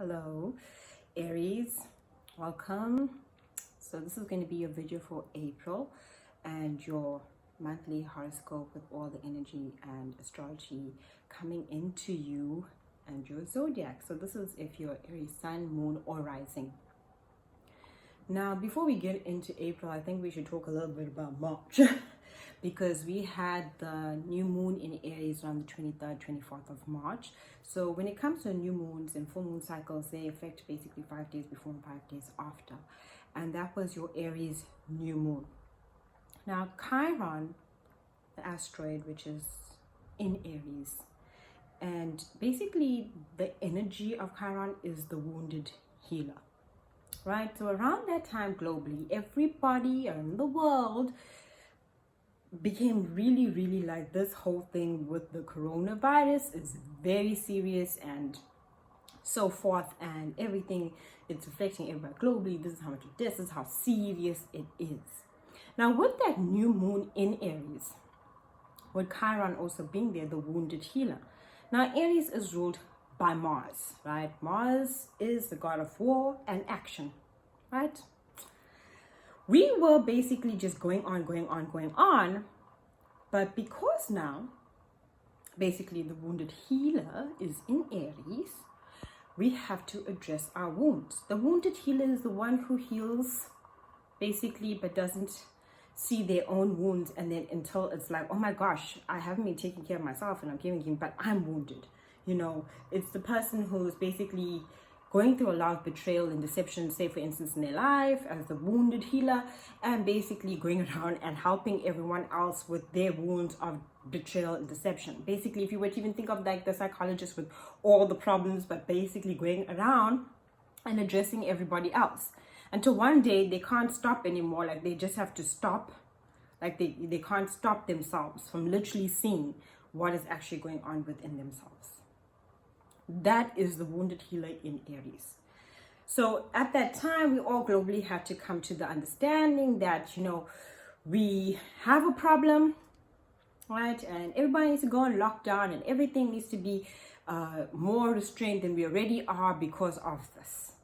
Hello, Aries, welcome. So this is going to be your video for April and your monthly horoscope with all the energy and astrology coming into you and your zodiac. So this is if you're Aries sun, moon or rising. Now, before we get into April, I think we should talk a little bit about March because we had the new moon in Aries around the 23rd, 24th of March. So when it comes to new moons and full moon cycles, they affect basically 5 days before and 5 days after. And that was your Aries new moon. Now, Chiron, the asteroid, which is in Aries, and basically the energy of Chiron is the wounded healer. Right, so around that time globally, everybody around the world became really like this whole thing with the coronavirus is very serious and so forth, and everything, it's affecting everybody globally. This is how much of this is how serious it is. Now with that new moon in Aries, with Chiron also being there, the wounded healer. Now Aries is ruled by Mars, right? Mars is the god of war and action, right? We were basically just going on, but because now basically the wounded healer is in Aries, we have to address our wounds. The wounded healer is the one who heals basically, but doesn't see their own wounds, and then until it's like, oh my gosh, I haven't been taking care of myself and I'm giving him, but I'm wounded. You know, it's the person who's basically going through a lot of betrayal and deception, say for instance in their life as the wounded healer, and basically going around and helping everyone else with their wounds of betrayal and deception. Basically, if you were to even think of like the psychologist with all the problems, but basically going around and addressing everybody else until one day they can't stop anymore. Like they just have to stop. Like they can't stop themselves from literally seeing what is actually going on within themselves. That is the wounded healer in Aries. So at that time, we all globally had to come to the understanding that, you know, we have a problem, right? And everybody needs to go on lockdown and everything needs to be more restrained than we already are because of this.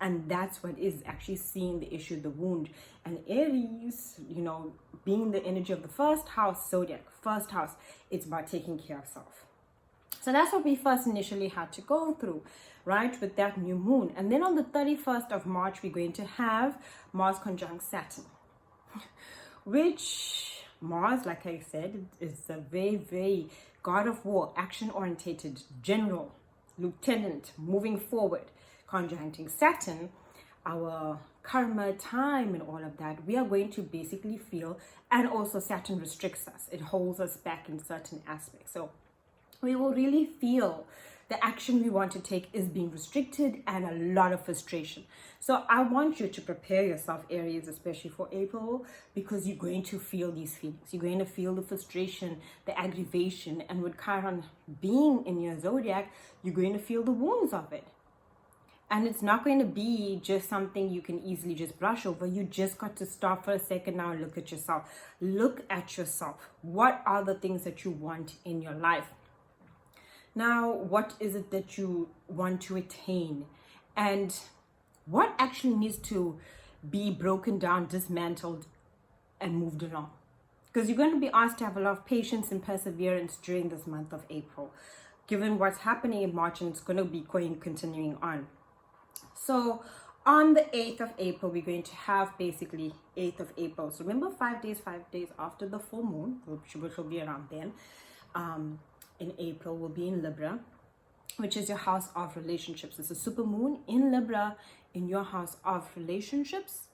And that's what is actually seeing the issue, the wound. And Aries, you know, being the energy of the first house, zodiac, first house, it's about taking care of self. So that's what we first initially had to go through, right, with that new moon. And then on the 31st of March, we're going to have Mars conjunct Saturn, which Mars, like I said, is a very god of war, action-orientated, general, lieutenant, moving forward, conjuncting Saturn, our karma, time, and all of that. We are going to basically feel, and also Saturn restricts us. It holds us back in certain aspects. So we will really feel the action we want to take is being restricted and a lot of frustration. So I want you to prepare yourself, Aries, especially for April, because you're going to feel these feelings. You're going to feel the frustration, the aggravation, and with Chiron being in your zodiac, you're going to feel the wounds of it. And it's not going to be just something you can easily just brush over. You just got to stop for a second now and look at yourself. Look at yourself. What are the things that you want in your life? Now, what is it that you want to attain? And what actually needs to be broken down, dismantled, and moved along? Because you're going to be asked to have a lot of patience and perseverance during this month of April, given what's happening in March, and it's going to be continuing on. So on the 8th of April, we're going to have basically 8th of April. So remember 5 days after the full moon, which will be around then. In April will be in Libra, which is your house of relationships. It's a super moon in Libra in your house of relationships,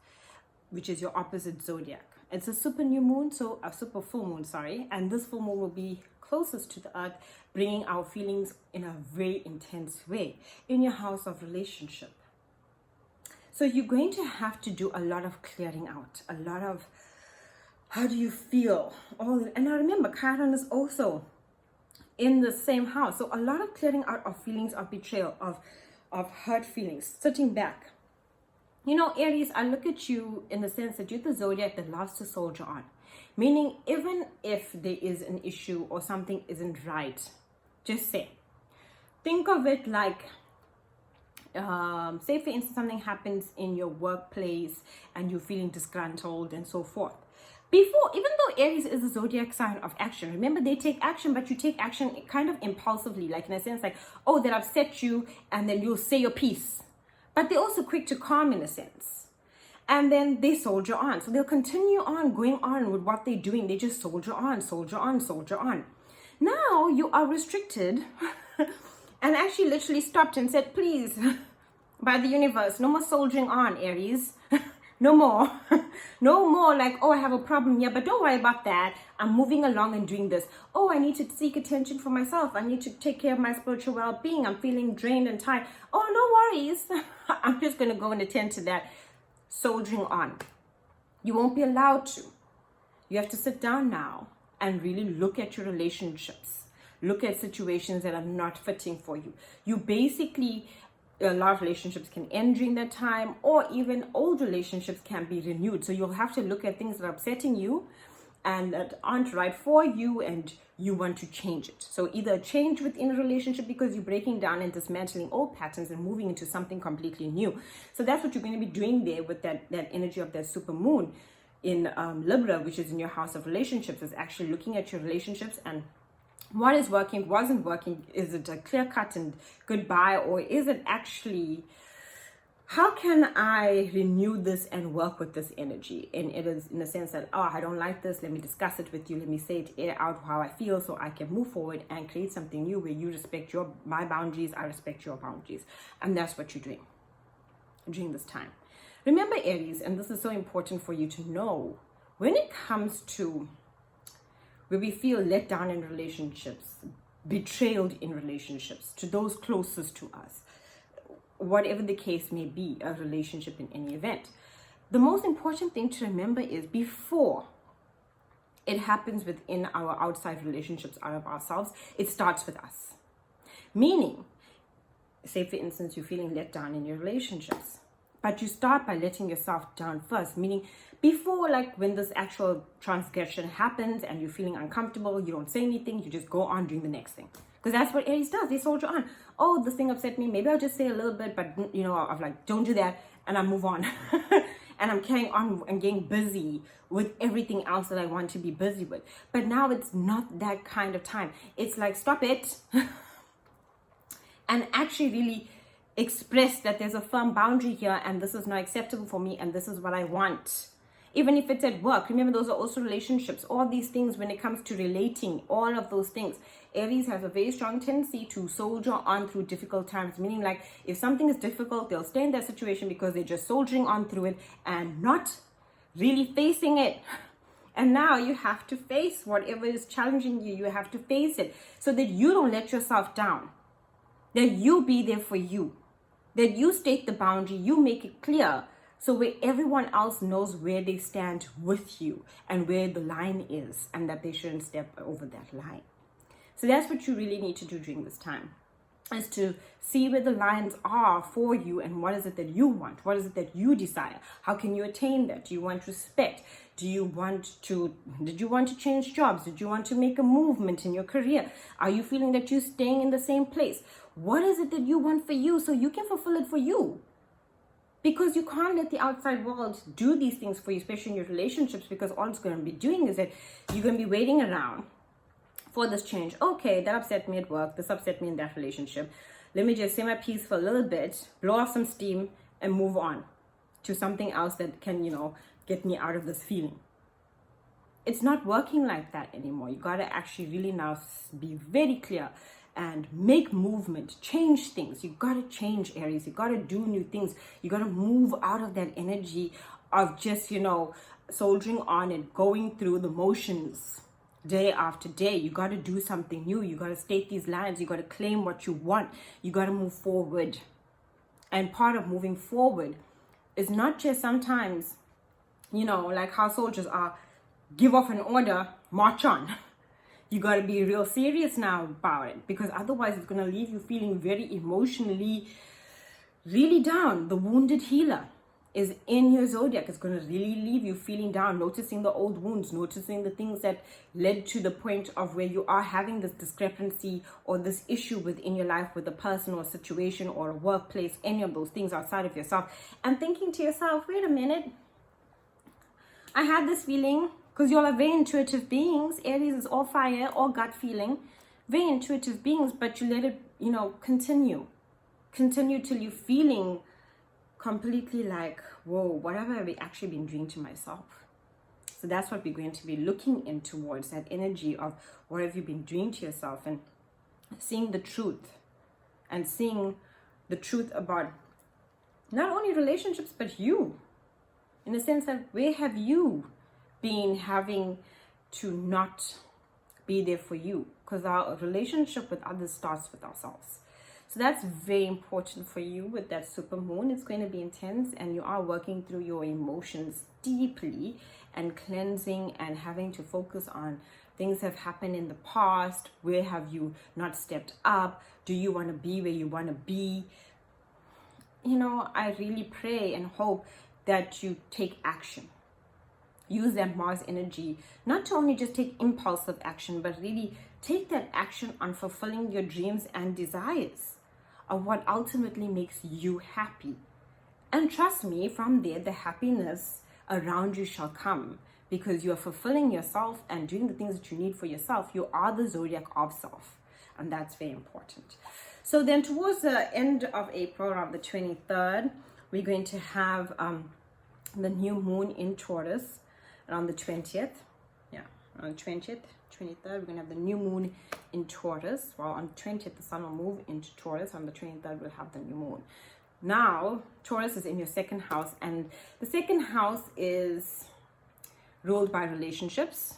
which is your opposite zodiac. It's a super new moon, so a super full moon, sorry. And this full moon will be closest to the earth, bringing our feelings in a very intense way in your house of relationship. So you're going to have to do a lot of clearing out, a lot of how do you feel? And now remember, Chiron is also in the same house. So a lot of clearing out of feelings of betrayal, of hurt feelings, sitting back. You know, Aries, I look at you in the sense that you're the zodiac that loves to soldier on. Meaning, even if there is an issue or something isn't right, just say. Think of it like Say for instance something happens in your workplace and you're feeling disgruntled and so forth. Before, even though Aries is a zodiac sign of action, remember they take action, but you take action kind of impulsively, like in a sense like, oh, that upset you, and then you'll say your piece. But they're also quick to calm in a sense. And then they soldier on. So they'll continue on going on with what they're doing. They just soldier on, soldier on, soldier on. Now you are restricted and actually literally stopped and said, please, by the universe, no more soldiering on, Aries. No more. No more like, oh, I have a problem here, but don't worry about that. I'm moving along and doing this. Oh, I need to seek attention for myself. I need to take care of my spiritual well-being. I'm feeling drained and tired. Oh, no worries. I'm just going to go and attend to that. Soldiering on. You won't be allowed to. You have to sit down now and really look at your relationships. Look at situations that are not fitting for you. You basically, a lot of relationships can end during that time, or even old relationships can be renewed. So you'll have to look at things that are upsetting you and that aren't right for you, and you want to change it. So either change within a relationship because you're breaking down and dismantling old patterns and moving into something completely new. So that's what you're going to be doing there with that energy of that super moon in Libra, which is in your house of relationships, is actually looking at your relationships and what is working, wasn't working. Is it a clear cut and goodbye, or is it actually, how can I renew this and work with this energy? And it is in the sense that, oh, I don't like this. Let me discuss it with you. Let me say it, air out how I feel, so I can move forward and create something new where you respect my boundaries, I respect your boundaries. And that's what you're doing during this time. Remember, Aries, and this is so important for you to know, when it comes to where we feel let down in relationships, betrayed in relationships, to those closest to us, whatever the case may be, a relationship in any event, the most important thing to remember is before it happens within our outside relationships out of ourselves, it starts with us. Meaning, say for instance, you're feeling let down in your relationships, but you start by letting yourself down first, meaning before, like when this actual transgression happens and you're feeling uncomfortable, you don't say anything, you just go on doing the next thing. Because that's what Aries does. They soldier on. Oh, this thing upset me. Maybe I'll just say a little bit, but you know, I'm like, don't do that. And I move on. And I'm carrying on and getting busy with everything else that I want to be busy with. But now it's not that kind of time. It's like, stop it. And actually really express that there's a firm boundary here and this is not acceptable for me and this is what I want. Even if it's at work, remember those are also relationships. All these things when it comes to relating, all of those things. Aries has a very strong tendency to soldier on through difficult times, meaning like if something is difficult, they'll stay in that situation because they're just soldiering on through it and not really facing it. And now you have to face whatever is challenging you. You have to face it so that you don't let yourself down, that you be there for you, that you state the boundary, you make it clear. So where everyone else knows where they stand with you and where the line is and that they shouldn't step over that line. So that's what you really need to do during this time, is to see where the lines are for you and what is it that you want? What is it that you desire? How can you attain that? Do you want respect? Did you want to change jobs? Did you want to make a movement in your career? Are you feeling that you're staying in the same place? What is it that you want for you so you can fulfill it for you? Because you can't let the outside world do these things for you, especially in your relationships, because all it's going to be doing is that you're going to be waiting around for this change. Okay, that upset me at work. This upset me in that relationship. Let me just say my piece for a little bit, blow off some steam and move on to something else that can, get me out of this feeling. It's not working like that anymore. You got to actually really now be very clear and make movement, change things. You got to change, Aries. You got to do new things. You got to move out of that energy of just, soldiering on and going through the motions day after day. You got to do something new. You got to state these lines. You got to claim what you want. You got to move forward. And part of moving forward is not just sometimes, like how soldiers are, give off an order, march on. You got to be real serious now about it, because otherwise it's going to leave you feeling very emotionally really down, the wounded healer. is in your zodiac is going to really leave you feeling down, noticing the old wounds, noticing the things that led to the point of where you are having this discrepancy or this issue within your life with a person or a situation or a workplace, any of those things outside of yourself, and thinking to yourself, wait a minute, I had this feeling, because you all are very intuitive beings. Aries is all fire, all gut feeling, very intuitive beings, but you let it, continue till you're feeling completely like, whoa, what have I actually been doing to myself? So that's what we're going to be looking in towards, that energy of what have you been doing to yourself, and seeing the truth, and seeing the truth about not only relationships, but you, in the sense that where have you been having to not be there for you? Because our relationship with others starts with ourselves. So that's very important for you with that super moon. It's going to be intense, and you are working through your emotions deeply and cleansing and having to focus on things that have happened in the past. Where have you not stepped up? Do you want to be where you want to be? I really pray and hope that you take action. Use that Mars energy, not to only just take impulsive action, but really take that action on fulfilling your dreams and desires of what ultimately makes you happy. And trust me, from there, the happiness around you shall come, because you are fulfilling yourself and doing the things that you need for yourself. You are the zodiac of self, and that's very important. So then towards the end of April, around the 23rd, we're going to have the new moon in Taurus around the 20th. Yeah, on the 20th, 23rd, we're going to have the new moon in Taurus. Well, on the 20th, the sun will move into Taurus. On the 23rd, we'll have the new moon. Now, Taurus is in your second house, and the second house is ruled by relationships,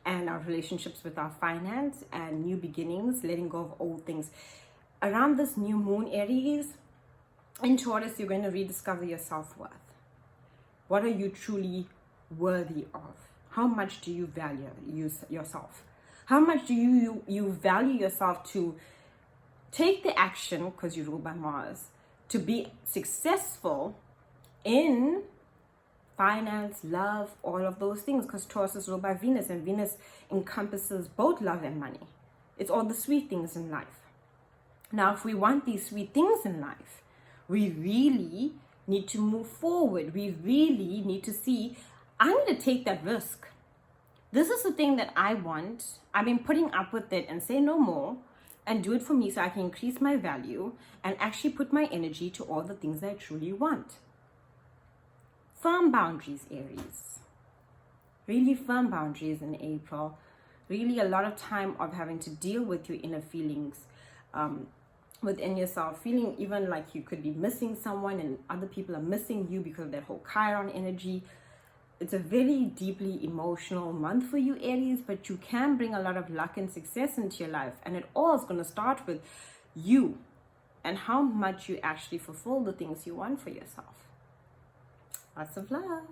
and our relationships with our finance and new beginnings, letting go of old things. Around this new moon, Aries, in Taurus, you're going to rediscover your self-worth. What are you truly worthy of? How much do you value yourself? How much do you value yourself to take the action, because you're ruled by Mars, to be successful in finance, love, all of those things, because Taurus is ruled by Venus, and Venus encompasses both love and money. It's all the sweet things in life. Now, if we want these sweet things in life, we really need to move forward. We really need to see, I'm going to take that risk. This is the thing that I want. I've been putting up with it and say no more, and do it for me so I can increase my value and actually put my energy to all the things I truly want. Firm boundaries, Aries. Really firm boundaries in April. Really a lot of time of having to deal with your inner feelings within yourself. Feeling even like you could be missing someone and other people are missing you because of that whole Chiron energy. It's a very deeply emotional month for you, Aries, but you can bring a lot of luck and success into your life. And it all is going to start with you and how much you actually fulfill the things you want for yourself. Lots of love.